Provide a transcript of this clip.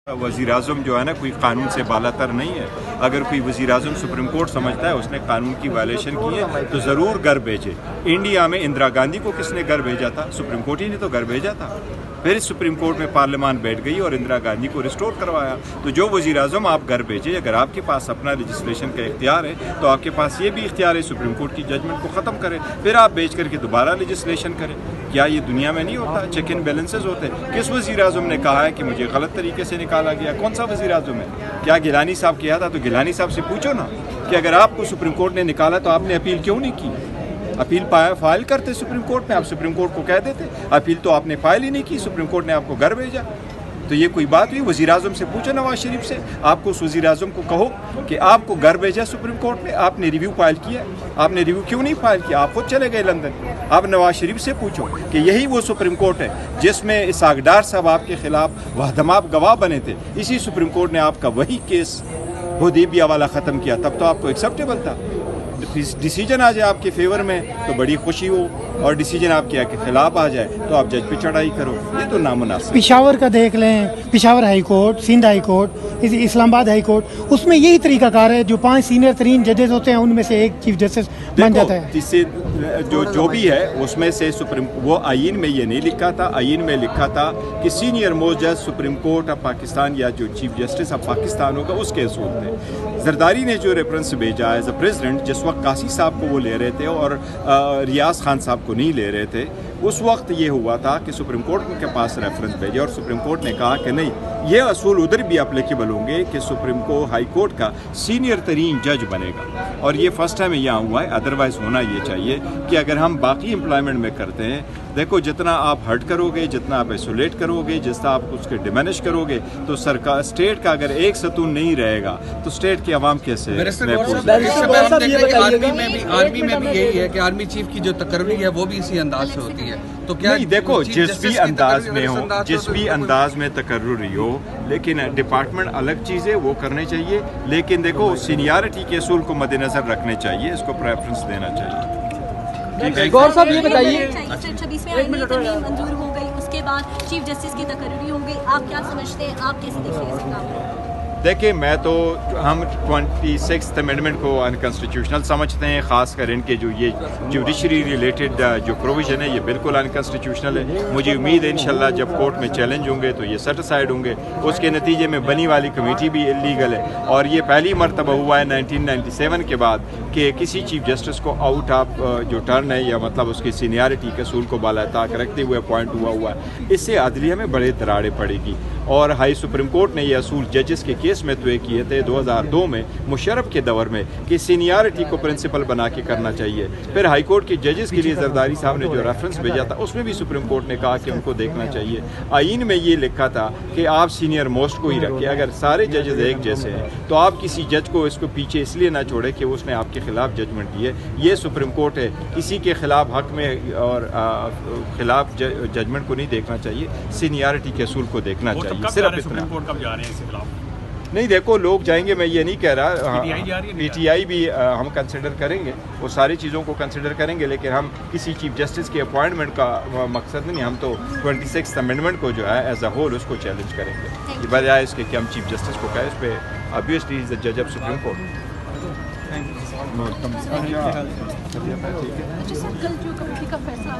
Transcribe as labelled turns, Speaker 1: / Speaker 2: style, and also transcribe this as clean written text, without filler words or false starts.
Speaker 1: वज़ीर आज़म जो है ना कोई कानून से बालातर नहीं है। अगर कोई वज़ीर आज़म सुप्रीम कोर्ट समझता है उसने कानून की वायलेशन की है तो ज़रूर घर भेजे। इंडिया में इंदिरा गांधी को किसने घर भेजा था? सुप्रीम कोर्ट ही ने तो घर भेजा था। फिर सुप्रीम कोर्ट में पार्लियामान बैठ गई और इंदिरा गांधी को रिस्टोर करवाया। तो जो वज़ीर आज़म आप घर भेजे, अगर आपके पास अपना लेजिस्लेशन का इख्तियार है तो आपके पास ये भी इख्तियार है सुप्रीम कोर्ट की जजमेंट को ख़त्म करें, फिर आप भेज करके दोबारा लेजिस्लेशन करें। क्या ये दुनिया में नहीं होता? चेक एंड बैलेंसेज होते हैं। किस वज़ीर आज़म ने कहा है कि मुझे गलत तरीके से निकाला गया? कौन सा वज़ीर आज़म है? क्या गिलानी साहब किया था? तो गिलानी साहब से पूछो ना कि अगर आपको सुप्रीम कोर्ट ने निकाला तो आपने अपील क्यों नहीं की? अपील फाइल करते सुप्रीम कोर्ट में, आप सुप्रीम कोर्ट को कह देते। अपील तो आपने फाइल ही नहीं की, सुप्रीम कोर्ट ने आपको घर भेजा। तो ये कोई बात हुई? वज़ीर आज़म से पूछो नवाज शरीफ से, आपको उस वज़ीर आज़म को कहो कि आपको घर भेजा सुप्रीम कोर्ट ने, आपने रिव्यू फाइल किया, आपने रिव्यू क्यों नहीं फाइल किया? आप खुद चले गए लंदन। आप नवाज शरीफ से पूछो कि यही वो सुप्रीम कोर्ट है जिसमें इसाक डार साहब आपके खिलाफ वहदमाब गवाह बने थे। इसी सुप्रीम कोर्ट ने आपका वही केस हुदैबिया वाला ख़त्म किया, तब तो आपको एक्सेप्टेबल था। डिसीजन आ जाए आपके फेवर में तो बड़ी खुशी हो, और डिसीजन आपके खिलाफ आ जाए तो आप जज पे चढ़ाई करो, ये तो नामुनासिब।
Speaker 2: पिशावर का देख लें, Peshawar high court, Sindh high court, Islamabad high court, उसमें यही तरीकाकार है, जो 5 सीनियर तरीन जजेस होते हैं उनमें से एक चीफ जस्टिस बन जाता है।
Speaker 1: इससे जो भी है उसमें से सुप्रीम, वो आइन में ये नहीं लिखा था। आइन में लिखा था कि सीनियर मोस्ट जज सुप्रीम कोर्ट ऑफ पाकिस्तान या जो चीफ जस्टिस ऑफ पाकिस्तान होगा उसके असूल थे। जरदारी ने जो रेफरेंस भेजा एज अ प्रेसिडेंट, जिस वक्त कासी साहब को वो ले रहे थे और रियाज खान साहब को नहीं ले रहे थे, उस वक्त ये हुआ था कि सुप्रीम कोर्ट के पास रेफरेंस भेजे और सुप्रीम कोर्ट ने कहा कि नहीं, ये असूल उधर भी एप्लीकेबल होंगे कि सुप्रीम को हाई कोर्ट का सीनियर तरीन जज बनेगा। और ये फर्स्ट टाइम यहाँ हुआ है। अदरवाइज होना ये चाहिए कि अगर हम बाकी एम्प्लॉयमेंट में करते हैं, देखो जितना आप हर्ट करोगे, जितना आप आइसोलेट करोगे, जितना आप उसके डिमिनिश करोगे, तो सरकार स्टेट का अगर एक सतून नहीं रहेगा तो स्टेट की आवाम कैसे?
Speaker 3: आर्मी में भी यही है कि आर्मी चीफ की जो तकर्री है वो भी इसी अंदाज से होती है। तो क्या
Speaker 1: नहीं, देखो जिस भी अंदाज में हो, जिस भी अंदाज में तकर्री हो, लेकिन डिपार्टमेंट अलग चीज़ें वो करने चाहिए। लेकिन देखो सीनियरिटी के असूल को मद्देनजर रखने चाहिए, इसको प्रेफरेंस देना चाहिए।
Speaker 4: गौर साहब ये बताइए,
Speaker 5: 26वें आईनी तरमीम मंजूर हो गई, उसके बाद चीफ जस्टिस की तकर्री हो गई, आप क्या समझते हैं, आप कैसे देखिए इस काम को?
Speaker 1: देखिए, मैं तो हम 26th अमेंडमेंट को अनकॉन्स्टिट्यूशनल समझते हैं। ख़ासकर इनके जो ये जुडिशरी रिलेटेड जो प्रोविज़न है ये बिल्कुल अनकॉन्स्टिट्यूशनल है। मुझे उम्मीद है इंशाल्लाह जब कोर्ट में चैलेंज होंगे तो ये सेटिस्फाइड होंगे। उसके नतीजे में बनी वाली कमेटी भी इलीगल है और ये पहली मरतबा हुआ है 1997 के बाद कि किसी चीफ जस्टिस को आउट ऑफ जो टर्न है या मतलब उसकी सीनियरिटी के असूल को बालाताक रखते हुए अपॉइंट हुआ है। इससे अदलिया में बड़े दरारें पड़ेगी। और हाई सुप्रीम कोर्ट ने ये असूल जजेस के केस में तय किए थे 2002 में मुशर्रफ के दौर में कि सीनियरिटी को प्रिंसिपल बना के करना चाहिए। फिर हाई कोर्ट के जजेस के लिए जरदारी साहब ने जो रेफरेंस भेजा था उसमें भी सुप्रीम कोर्ट ने कहा कि उनको देखना चाहिए। आइन में ये लिखा था कि आप सीनियर मोस्ट को ही रखिए। अगर सारे जजेस एक जैसे हैं तो आप किसी जज को इसको पीछे इसलिए ना छोड़े कि उसने आपके खिलाफ जजमेंट दी है। ये सुप्रीम कोर्ट है, किसी के खिलाफ हक में और खिलाफ जजमेंट को नहीं देखना चाहिए, सीनियरिटी के असूल को देखना चाहिए। सिर्फ इतना।
Speaker 6: कब जा रहे हैं इसके खिलाफ?
Speaker 1: नहीं, देखो लोग जाएंगे, मैं ये नहीं कह रहा। पीटीआई भी हम कंसिडर करेंगे, वो सारी चीज़ों को कंसिडर करेंगे, लेकिन हम किसी चीफ जस्टिस के अपॉइंटमेंट का मकसद नहीं, हम तो 26th अमेंडमेंट को जो है एज अ होल उसको चैलेंज करेंगे। ये बजाय इसके कि हम चीफ जस्टिस को कहें, इस पर ऑब्वियसली इज द जज ऑफ सुप्रीम कोर्ट।
Speaker 5: कल जो कमेटी का फैसला